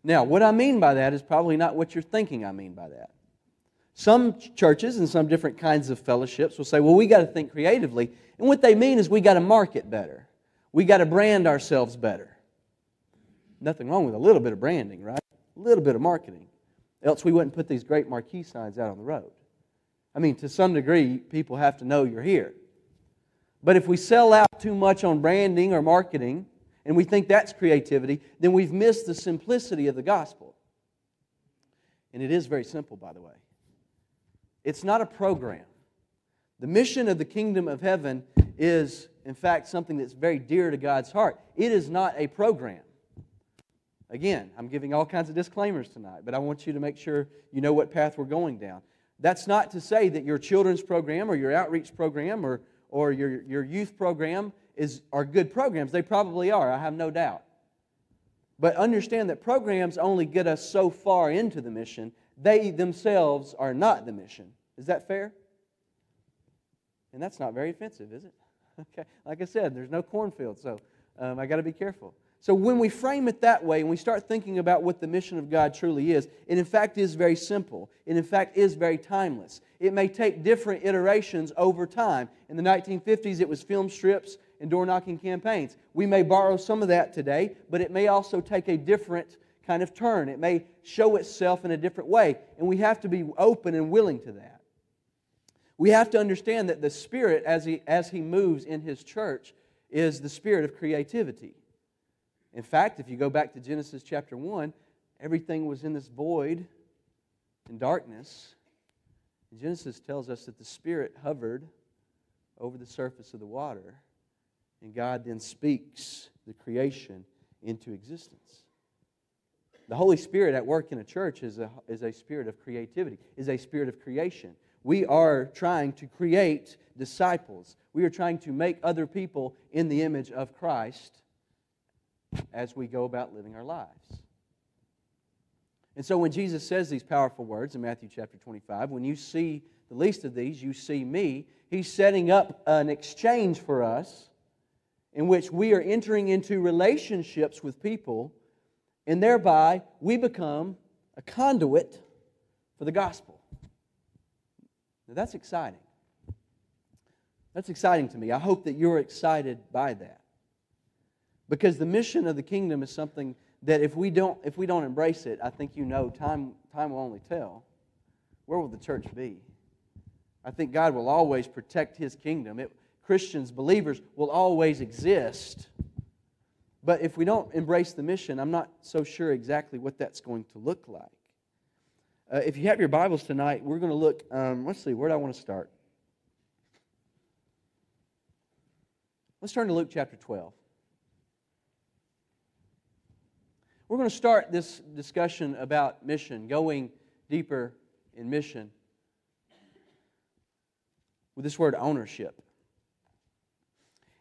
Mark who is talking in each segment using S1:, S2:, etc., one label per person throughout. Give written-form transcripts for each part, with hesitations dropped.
S1: Now, what I mean by that is probably not what you're thinking I mean by that. Some churches and some different kinds of fellowships will say, well, we got to think creatively. And what they mean is we got to market better. We got to brand ourselves better. Nothing wrong with a little bit of branding, right? A little bit of marketing. Else we wouldn't put these great marquee signs out on the road. I mean, to some degree, people have to know you're here. But if we sell out too much on branding or marketing, and we think that's creativity, then we've missed the simplicity of the gospel. And it is very simple, by the way. It's not a program. The mission of the kingdom of heaven is, in fact, something that's very dear to God's heart. It is not a program. Again, I'm giving all kinds of disclaimers tonight, but I want you to make sure you know what path we're going down. That's not to say that your children's program or your outreach program or your youth program are good programs. They probably are, I have no doubt. But understand that programs only get us so far into the mission. They themselves are not the mission. Is that fair? And that's not very offensive, is it? Okay. Like I said, there's no cornfield, so I got to be careful. So when we frame it that way and we start thinking about what the mission of God truly is, it in fact is very simple. It in fact is very timeless. It may take different iterations over time. In the 1950s, it was film strips and door-knocking campaigns. We may borrow some of that today, but it may also take a different kind of turn. It may show itself in a different way, and we have to be open and willing to that. We have to understand that the Spirit, as He moves in His church, is the spirit of creativity. In fact, if you go back to Genesis chapter 1, everything was in this void and darkness. And Genesis tells us that the Spirit hovered over the surface of the water, and God then speaks the creation into existence. The Holy Spirit at work in a church is a spirit of creativity, is a spirit of creation. We are trying to create disciples. We are trying to make other people in the image of Christ as we go about living our lives. And so when Jesus says these powerful words in Matthew chapter 25, when you see the least of these, you see me, He's setting up an exchange for us in which we are entering into relationships with people, and thereby we become a conduit for the gospel. Now that's exciting. That's exciting to me. I hope that you're excited by that. Because the mission of the kingdom is something that if we don't embrace it, I think you know time will only tell. Where will the church be? I think God will always protect His kingdom. Christians, believers, will always exist. But if we don't embrace the mission, I'm not so sure exactly what that's going to look like. If you have your Bibles tonight, we're going to look, let's see, where do I want to start? Let's turn to Luke chapter 12. We're going to start this discussion about mission, going deeper in mission, with this word ownership.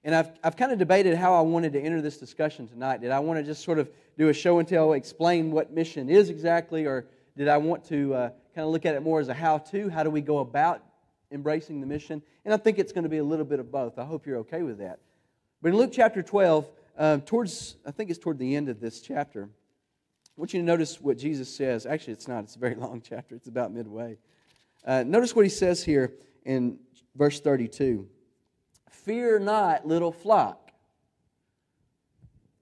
S1: And I've kind of debated how I wanted to enter this discussion tonight. Did I want to just sort of do a show and tell, explain what mission is exactly, or did I want to kind of look at it more as a how-to? How do we go about embracing the mission? And I think it's going to be a little bit of both. I hope you're okay with that. But in Luke chapter 12, I think it's toward the end of this chapter, I want you to notice what Jesus says. Actually, it's not. It's a very long chapter. It's about midway. Notice what He says here in verse 32. Fear not, little flock.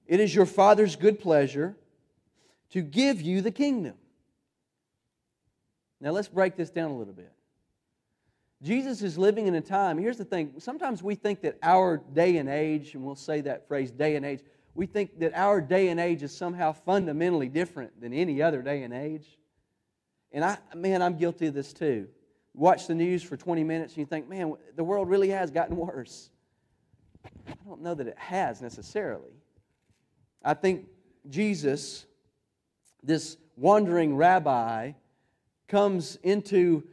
S1: It is your Father's good pleasure to give you the kingdom. Now let's break this down a little bit. Jesus is living in a time, here's the thing, sometimes we think that our day and age, and we'll say that phrase, day and age, we think that our day and age is somehow fundamentally different than any other day and age. And I'm guilty of this too. Watch the news for 20 minutes and you think, man, the world really has gotten worse. I don't know that it has necessarily. I think Jesus, this wandering rabbi, comes into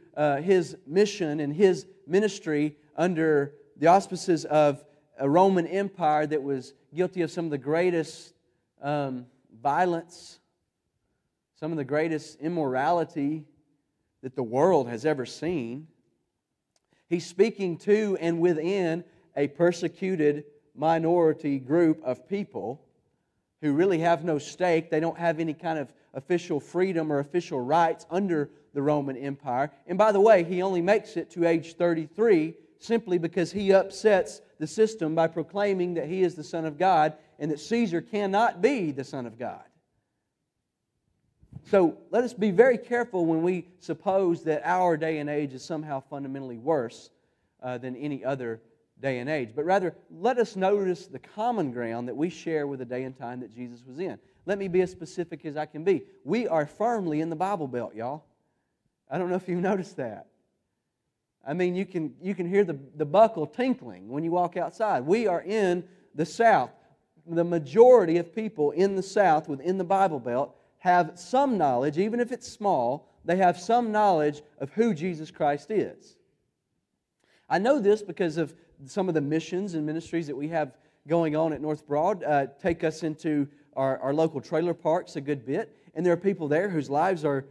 S1: His mission and His ministry under the auspices of a Roman Empire that was guilty of some of the greatest violence, some of the greatest immorality that the world has ever seen. He's speaking to and within a persecuted minority group of people who really have no stake. They don't have any kind of official freedom or official rights under the Roman Empire. And by the way, he only makes it to age 33 simply because he upsets the system by proclaiming that he is the Son of God and that Caesar cannot be the Son of God. So let us be very careful when we suppose that our day and age is somehow fundamentally worse than any other day and age. But rather, let us notice the common ground that we share with the day and time that Jesus was in. Let me be as specific as I can be. We are firmly in the Bible Belt, y'all. I don't know if you've noticed that. I mean, you can hear the buckle tinkling when you walk outside. We are in the South. The majority of people in the South within the Bible Belt have some knowledge, even if it's small, they have some knowledge of who Jesus Christ is. I know this because of some of the missions and ministries that we have going on at North Broad. Take us into our local trailer parks a good bit, and there are people there whose lives are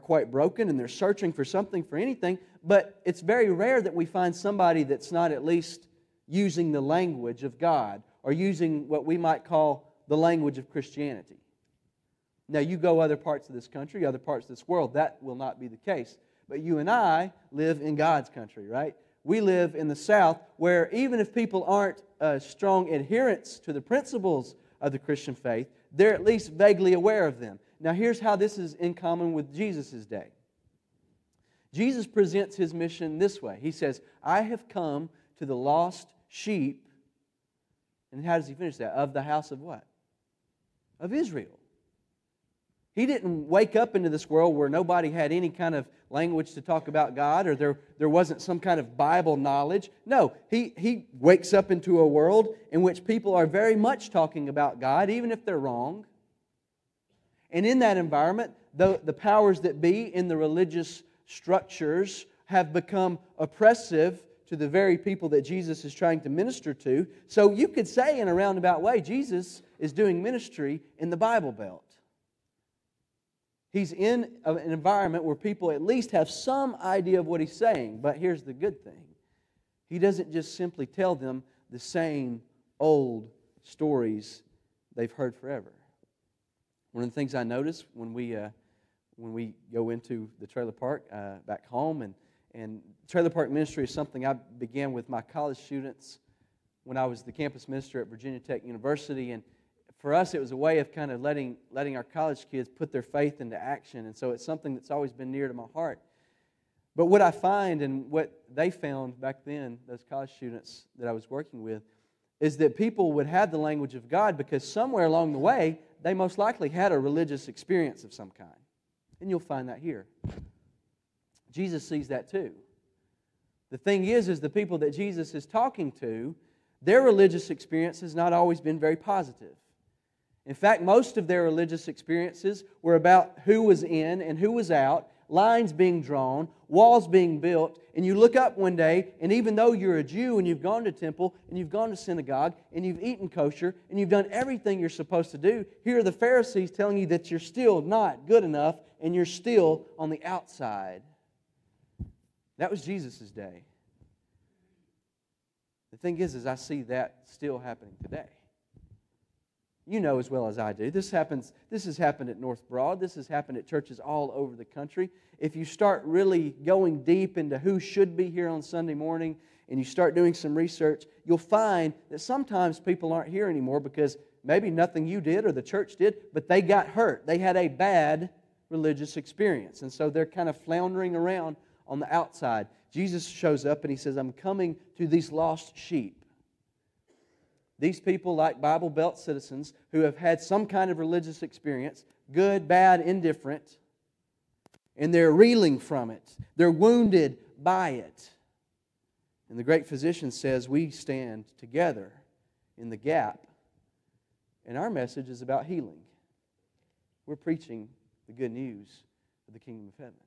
S1: quite broken, and they're searching for something, for anything, but it's very rare that we find somebody that's not at least using the language of God, or using what we might call the language of Christianity. Now, you go other parts of this country, other parts of this world, that will not be the case. But you and I live in God's country, right? We live in the South, where even if people aren't strong adherents to the principles of the Christian faith, they're at least vaguely aware of them. Now, here's how this is in common with Jesus' day. Jesus presents His mission this way. He says, I have come to the lost sheep. And how does He finish that? Of the house of what? Of Israel. He didn't wake up into this world where nobody had any kind of language to talk about God, or there wasn't some kind of Bible knowledge. No, He wakes up into a world in which people are very much talking about God, even if they're wrong. And in that environment, the powers that be in the religious structures have become oppressive to the very people that Jesus is trying to minister to. So you could say in a roundabout way, Jesus is doing ministry in the Bible Belt. He's in an environment where people at least have some idea of what He's saying. But here's the good thing. He doesn't just simply tell them the same old stories they've heard forever. One of the things I notice when we go into the trailer park back home, and trailer park ministry is something I began with my college students when I was the campus minister at Virginia Tech University. And for us, it was a way of kind of letting our college kids put their faith into action. And so it's something that's always been near to my heart. But what I find, and what they found back then, those college students that I was working with, is that people would have the language of God because somewhere along the way, they most likely had a religious experience of some kind. And you'll find that here. Jesus sees that too. The thing is the people that Jesus is talking to, their religious experience has not always been very positive. In fact, most of their religious experiences were about who was in and who was out, lines being drawn, walls being built, and you look up one day, and even though you're a Jew and you've gone to temple and you've gone to synagogue and you've eaten kosher and you've done everything you're supposed to do, here are the Pharisees telling you that you're still not good enough and you're still on the outside. That was Jesus' day. The thing is I see that still happening today. You know as well as I do. This has happened at North Broad. This has happened at churches all over the country. If you start really going deep into who should be here on Sunday morning and you start doing some research, you'll find that sometimes people aren't here anymore because maybe nothing you did or the church did, but they got hurt. They had a bad religious experience. And so they're kind of floundering around on the outside. Jesus shows up and He says, I'm coming to these lost sheep. These people, like Bible Belt citizens, who have had some kind of religious experience, good, bad, indifferent, and they're reeling from it. They're wounded by it. And the great physician says, we stand together in the gap, and our message is about healing. We're preaching the good news of the kingdom of heaven.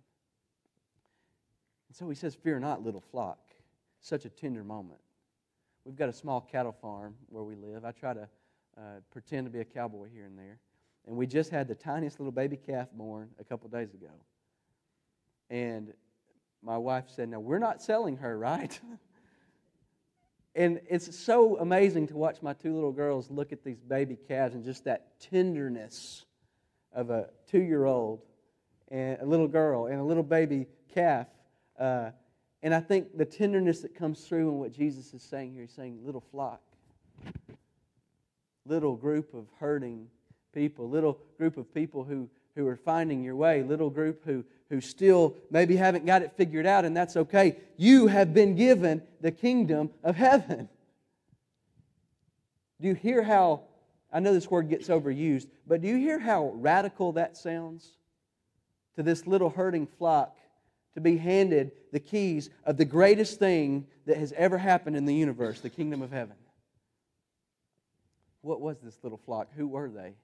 S1: And so He says, fear not, little flock. Such a tender moment. We've got a small cattle farm where we live. I try to pretend to be a cowboy here and there. And we just had the tiniest little baby calf born a couple days ago. And my wife said, now, we're not selling her, right? And it's so amazing to watch my two little girls look at these baby calves and just that tenderness of a 2-year-old and a little girl and a little baby calf. And I think the tenderness that comes through in what Jesus is saying here, he's saying, little flock, little group of hurting people, little group of people who are finding your way, little group who still maybe haven't got it figured out, and that's okay. You have been given the kingdom of heaven. Do you hear how, I know this word gets overused, but do you hear how radical that sounds to this little hurting flock to be handed the keys of the greatest thing that has ever happened in the universe, the kingdom of heaven? What was this little flock? Who were they?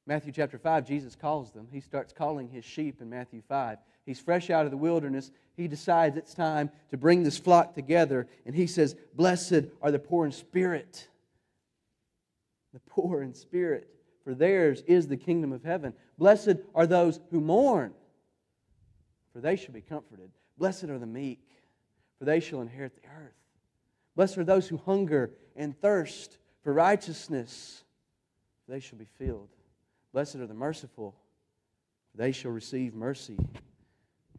S1: Matthew chapter 5, Jesus calls them. He starts calling His sheep in Matthew 5. He's fresh out of the wilderness. He decides it's time to bring this flock together. And He says, blessed are the poor in spirit. The poor in spirit, for theirs is the kingdom of heaven. Blessed are those who mourn, for they shall be comforted. Blessed are the meek, for they shall inherit the earth. Blessed are those who hunger and thirst for righteousness, for they shall be filled. Blessed are the merciful, for they shall receive mercy.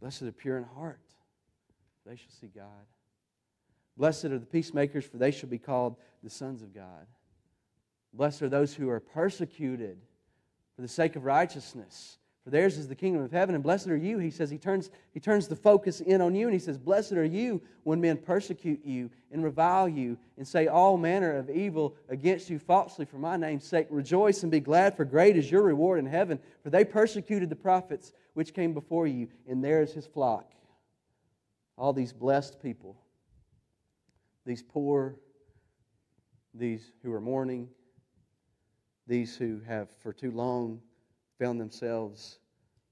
S1: Blessed are the pure in heart, for they shall see God. Blessed are the peacemakers, for they shall be called the sons of God. Blessed are those who are persecuted for the sake of righteousness, for theirs is the kingdom of heaven. And blessed are you, he says, he turns the focus in on you, and he says, blessed are you when men persecute you and revile you and say all manner of evil against you falsely for my name's sake. Rejoice and be glad, for great is your reward in heaven. For they persecuted the prophets which came before you, and there is His flock. All these blessed people, these poor, these who are mourning, these who have for too long found themselves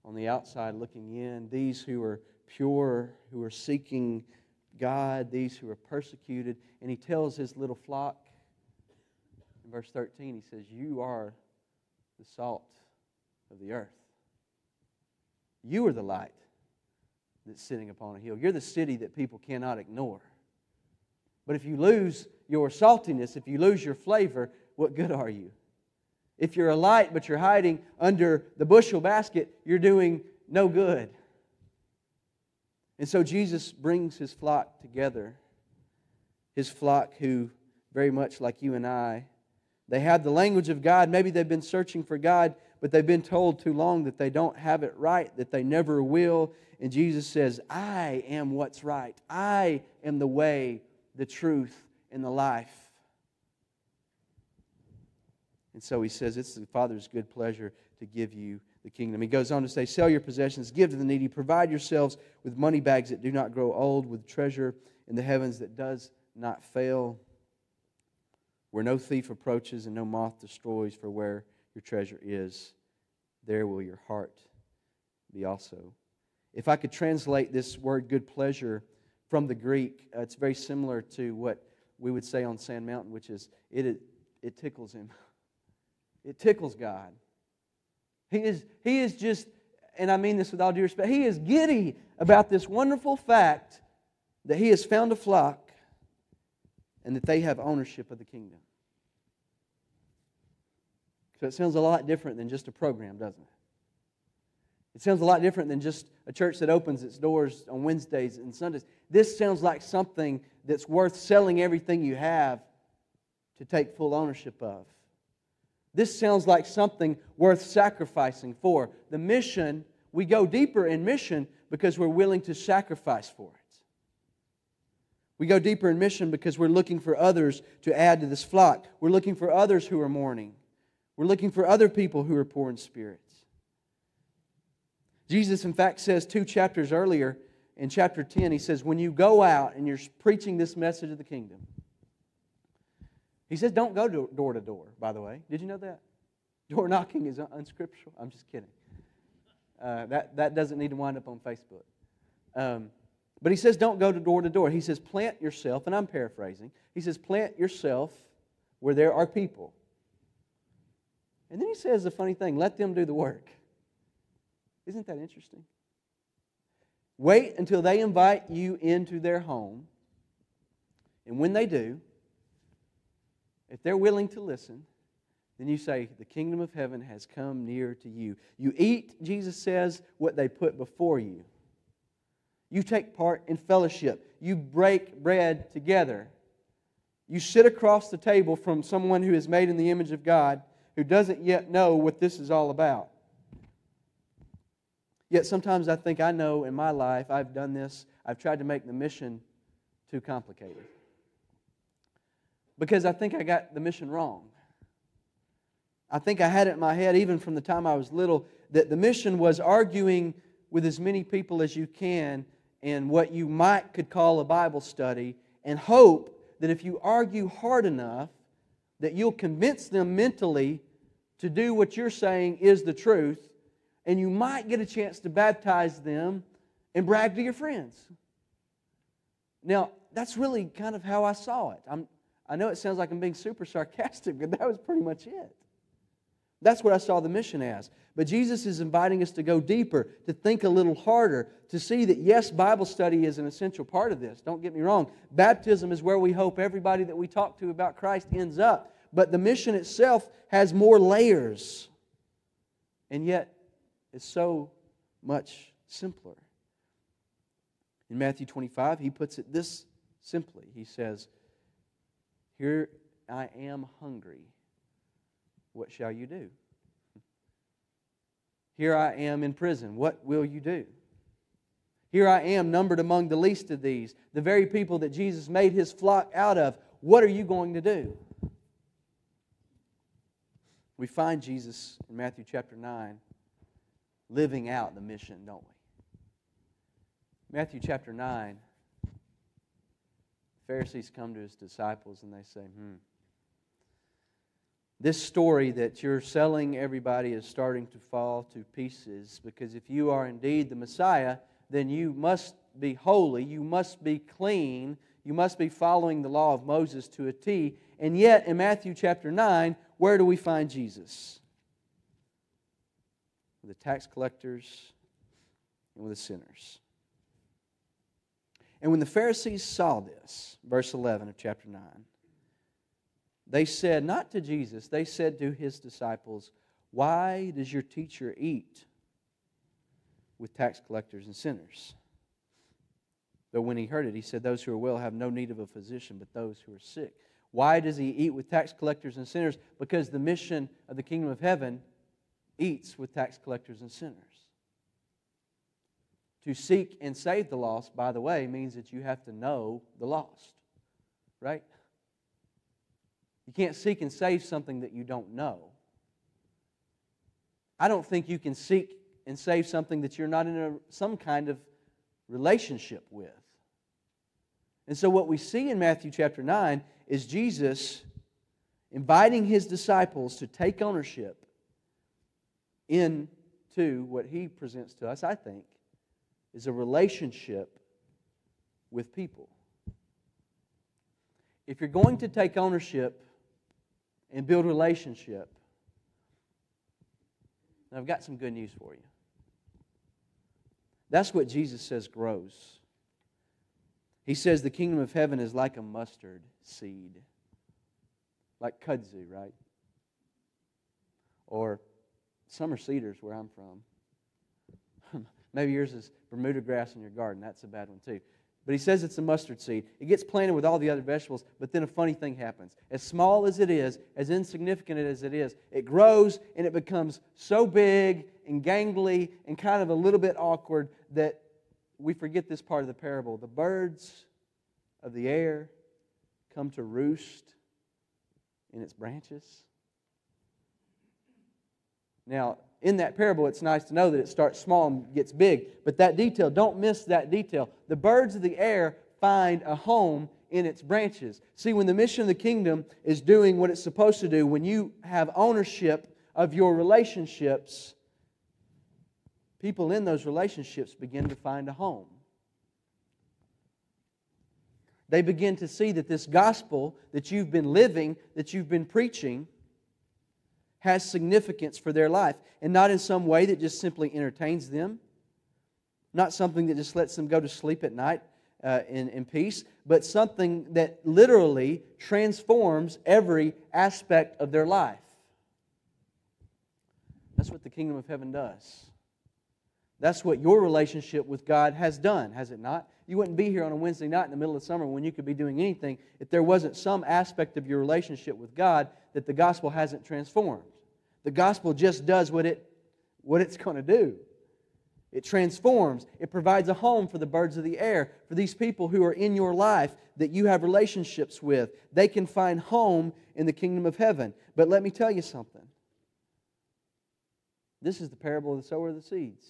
S1: on the outside looking in, these who are pure, who are seeking God, these who are persecuted. And He tells His little flock, in verse 13, He says, you are the salt of the earth. You are the light that's sitting upon a hill. You're the city that people cannot ignore. But if you lose your saltiness, if you lose your flavor, what good are you? If you're a light but you're hiding under the bushel basket, you're doing no good. And so Jesus brings His flock together. His flock who, very much like you and I, they have the language of God. Maybe they've been searching for God, but they've been told too long that they don't have it right, that they never will. And Jesus says, I am what's right. I am the way, the truth, and the life. And so He says, it's the Father's good pleasure to give you the kingdom. He goes on to say, sell your possessions, give to the needy, provide yourselves with money bags that do not grow old, with treasure in the heavens that does not fail, where no thief approaches and no moth destroys, for where your treasure is, there will your heart be also. If I could translate this word good pleasure from the Greek, it's very similar to what we would say on Sand Mountain, which is it tickles Him. It tickles God. He is just, and I mean this with all due respect, He is giddy about this wonderful fact that He has found a flock and that they have ownership of the kingdom. So it sounds a lot different than just a program, doesn't it? It sounds a lot different than just a church that opens its doors on Wednesdays and Sundays. This sounds like something that's worth selling everything you have to take full ownership of. This sounds like something worth sacrificing for. The mission, we go deeper in mission because we're willing to sacrifice for it. We go deeper in mission because we're looking for others to add to this flock. We're looking for others who are mourning. We're looking for other people who are poor in spirit. Jesus, in fact, says 2 chapters earlier, in chapter 10, He says, when you go out and you're preaching this message of the kingdom, He says, don't go door to door, by the way. Did you know that? Door knocking is unscriptural. I'm just kidding. That doesn't need to wind up on Facebook. But He says, don't go door to door. He says, plant yourself, and I'm paraphrasing. He says, plant yourself where there are people. And then He says the funny thing, let them do the work. Isn't that interesting? Wait until they invite you into their home. And when they do, if they're willing to listen, then you say, the kingdom of heaven has come near to you. You eat, Jesus says, what they put before you. You take part in fellowship. You break bread together. You sit across the table from someone who is made in the image of God, who doesn't yet know what this is all about. Yet sometimes I think I know in my life, I've done this, I've tried to make the mission too complicated. Because I think I got the mission wrong. I think I had it in my head, even from the time I was little, that the mission was arguing with as many people as you can in what you could call a Bible study, and hope that if you argue hard enough, that you'll convince them mentally to do what you're saying is the truth, and you might get a chance to baptize them and brag to your friends. Now, that's really kind of how I saw it. I know it sounds like I'm being super sarcastic, but that was pretty much it. That's what I saw the mission as. But Jesus is inviting us to go deeper, to think a little harder, to see that, yes, Bible study is an essential part of this. Don't get me wrong. Baptism is where we hope everybody that we talk to about Christ ends up. But the mission itself has more layers. And yet, it's so much simpler. In Matthew 25, he puts it this simply. He says, "Here I am hungry. What shall you do? Here I am in prison. What will you do? Here I am numbered among the least of these, the very people that Jesus made His flock out of. What are you going to do?" We find Jesus in Matthew chapter 9 living out the mission, don't we? Matthew chapter 9, the Pharisees come to His disciples and they say, this story that you're selling everybody is starting to fall to pieces, because if you are indeed the Messiah, then you must be holy, you must be clean, you must be following the law of Moses to a T. And yet, in Matthew chapter 9, where do we find Jesus? With the tax collectors and with the sinners. And when the Pharisees saw this, verse 11 of chapter 9, they said, not to Jesus, they said to His disciples, "Why does your teacher eat with tax collectors and sinners?" But when He heard it, He said, "Those who are well have no need of a physician, but those who are sick." Why does He eat with tax collectors and sinners? Because the mission of the kingdom of heaven eats with tax collectors and sinners. To seek and save the lost, by the way, means that you have to know the lost. Right? You can't seek and save something that you don't know. I don't think you can seek and save something that you're not in some kind of relationship with. And so what we see in Matthew chapter 9 is Jesus inviting His disciples to take ownership into what He presents to us, I think, is a relationship with people. If you're going to take ownership and build relationship, I've got some good news for you. That's what Jesus says grows. He says the kingdom of heaven is like a mustard seed. Like kudzu, right? Or summer cedars where I'm from. Maybe yours is Bermuda grass in your garden. That's a bad one too. But He says it's a mustard seed. It gets planted with all the other vegetables, but then a funny thing happens. As small as it is, as insignificant as it is, it grows and it becomes so big and gangly and kind of a little bit awkward that we forget this part of the parable. The birds of the air come to roost in its branches. Now, in that parable, it's nice to know that it starts small and gets big. But that detail, don't miss that detail. The birds of the air find a home in its branches. See, when the mission of the kingdom is doing what it's supposed to do, when you have ownership of your relationships, people in those relationships begin to find a home. They begin to see that this gospel that you've been living, that you've been preaching, has significance for their life. And not in some way that just simply entertains them. Not something that just lets them go to sleep at night. in peace, but something that literally transforms every aspect of their life. That's what the kingdom of heaven does. That's what your relationship with God has done, has it not? You wouldn't be here on a Wednesday night in the middle of summer when you could be doing anything if there wasn't some aspect of your relationship with God that the gospel hasn't transformed. The gospel just does what it's going to do. It transforms. It provides a home for the birds of the air, for these people who are in your life that you have relationships with. They can find home in the kingdom of heaven. But let me tell you something. This is the parable of the sower of the seeds.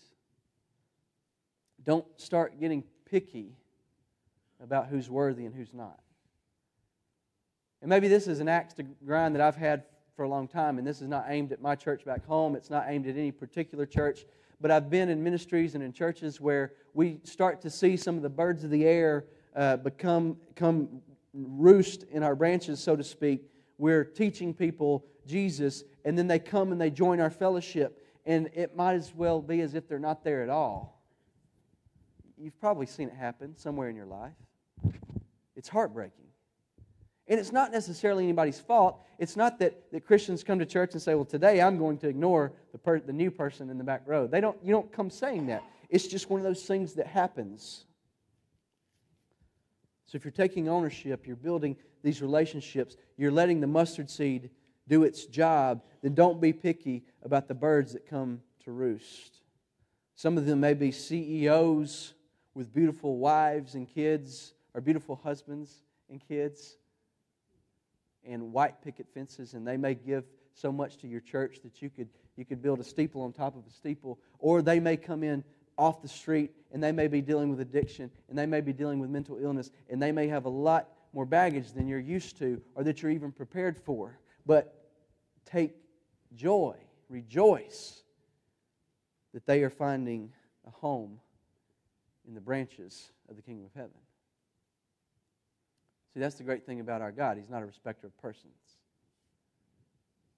S1: Don't start getting picky about who's worthy and who's not. And maybe this is an axe to grind that I've had for a long time, and this is not aimed at my church back home. It's not aimed at any particular church. But I've been in ministries and in churches where we start to see some of the birds of the air come roost in our branches, so to speak. We're teaching people Jesus, and then they come and they join our fellowship, and it might as well be as if they're not there at all. You've probably seen it happen somewhere in your life. It's heartbreaking. And it's not necessarily anybody's fault. It's not that Christians come to church and say, well, today I'm going to ignore the new person in the back row. You don't come saying that. It's just one of those things that happens. So if you're taking ownership, you're building these relationships, you're letting the mustard seed do its job, then don't be picky about the birds that come to roost. Some of them may be CEOs with beautiful wives and kids, or beautiful husbands and kids, and white picket fences, and they may give so much to your church that you could build a steeple on top of a steeple, or they may come in off the street and they may be dealing with addiction, and they may be dealing with mental illness, and they may have a lot more baggage than you're used to or that you're even prepared for. But take joy, rejoice that they are finding a home in the branches of the kingdom of heaven. See, that's the great thing about our God. He's not a respecter of persons.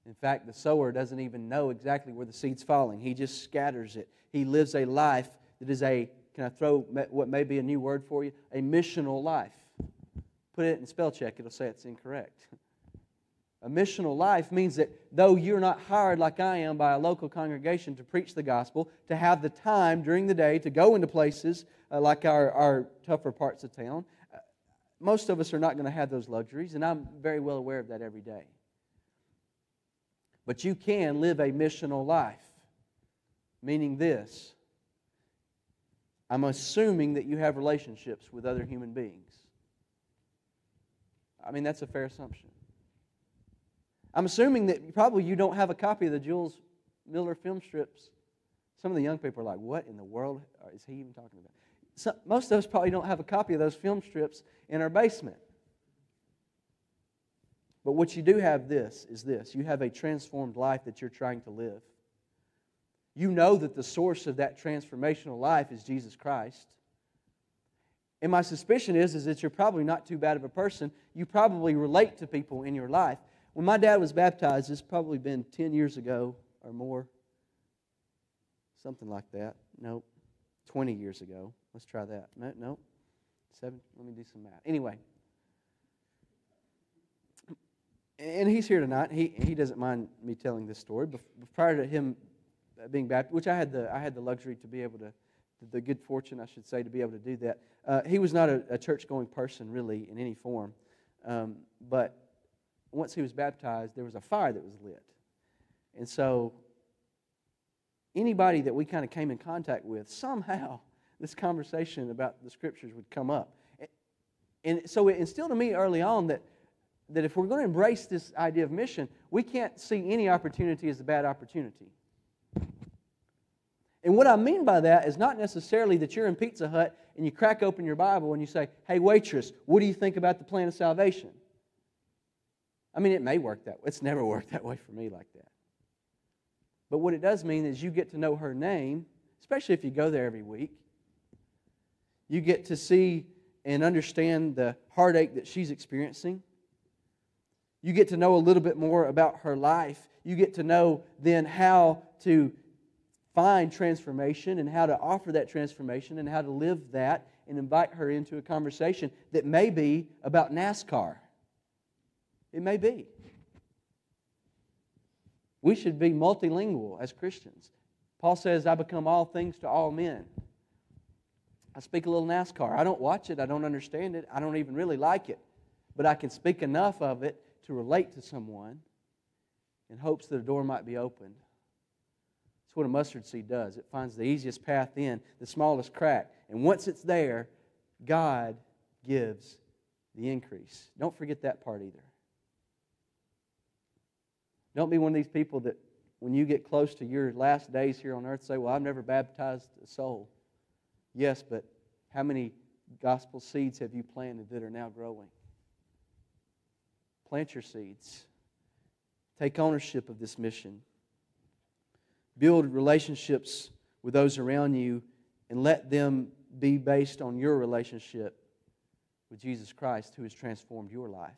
S1: In fact, the sower doesn't even know exactly where the seed's falling. He just scatters it. He lives a life that is can I throw what may be a new word for you? A missional life. Put it in spell check, it'll say it's incorrect. A missional life means that though you're not hired like I am by a local congregation to preach the gospel, to have the time during the day to go into places like our tougher parts of town, most of us are not going to have those luxuries, and I'm very well aware of that every day. But you can live a missional life, meaning this. I'm assuming that you have relationships with other human beings. I mean, that's a fair assumption. I'm assuming that probably you don't have a copy of the Jules Miller film strips. Some of the young people are like, what in the world is he even talking about? Most of us probably don't have a copy of those film strips in our basement. But what you do have is this. You have a transformed life that you're trying to live. You know that the source of that transformational life is Jesus Christ. And my suspicion is that you're probably not too bad of a person. You probably relate to people in your life. When my dad was baptized, it's probably been 10 years ago or more. Something like that. Nope. 20 years ago. Let's try that. No. 7. Let me do some math. Anyway. And he's here tonight. He doesn't mind me telling this story. Prior to him being baptized, which I had the luxury to be able to, the good fortune, I should say, to be able to do that. He was not a church-going person, really, in any form. But once he was baptized, there was a fire that was lit. And so anybody that we kind of came in contact with, somehow this conversation about the Scriptures would come up. And so it instilled in me early on that if we're going to embrace this idea of mission, we can't see any opportunity as a bad opportunity. And what I mean by that is not necessarily that you're in Pizza Hut and you crack open your Bible and you say, hey, waitress, what do you think about the plan of salvation? I mean, it may work that way. It's never worked that way for me like that. But what it does mean is you get to know her name, especially if you go there every week. You get to see and understand the heartache that she's experiencing. You get to know a little bit more about her life. You get to know then how to find transformation and how to offer that transformation and how to live that and invite her into a conversation that may be about NASCAR. It may be. We should be multilingual as Christians. Paul says, I become all things to all men. I speak a little NASCAR. I don't watch it. I don't understand it. I don't even really like it. But I can speak enough of it to relate to someone in hopes that a door might be opened. That's what a mustard seed does. It finds the easiest path in, the smallest crack. And once it's there, God gives the increase. Don't forget that part either. Don't be one of these people that when you get close to your last days here on earth say, well, I've never baptized a soul. Yes, but how many gospel seeds have you planted that are now growing? Plant your seeds. Take ownership of this mission. Build relationships with those around you and let them be based on your relationship with Jesus Christ who has transformed your life.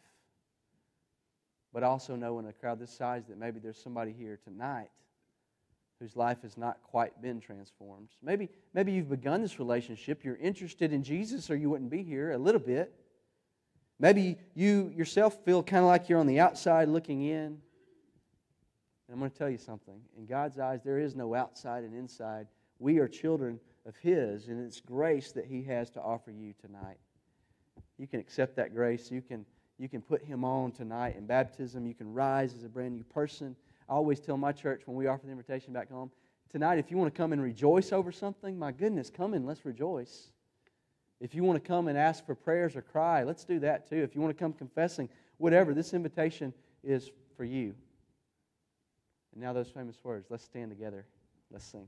S1: But also know in a crowd this size that maybe there's somebody here tonight whose life has not quite been transformed. Maybe you've begun this relationship, you're interested in Jesus or you wouldn't be here a little bit. Maybe you yourself feel kind of like you're on the outside looking in. And I'm going to tell you something. In God's eyes, there is no outside and inside. We are children of His, and it's grace that He has to offer you tonight. You can accept that grace. You can put Him on tonight in baptism. You can rise as a brand new person. I always tell my church when we offer the invitation back home, tonight if you want to come and rejoice over something, my goodness, come and let's rejoice. If you want to come and ask for prayers or cry, let's do that too. If you want to come confessing, whatever, this invitation is for you. And now those famous words, let's stand together. Let's sing.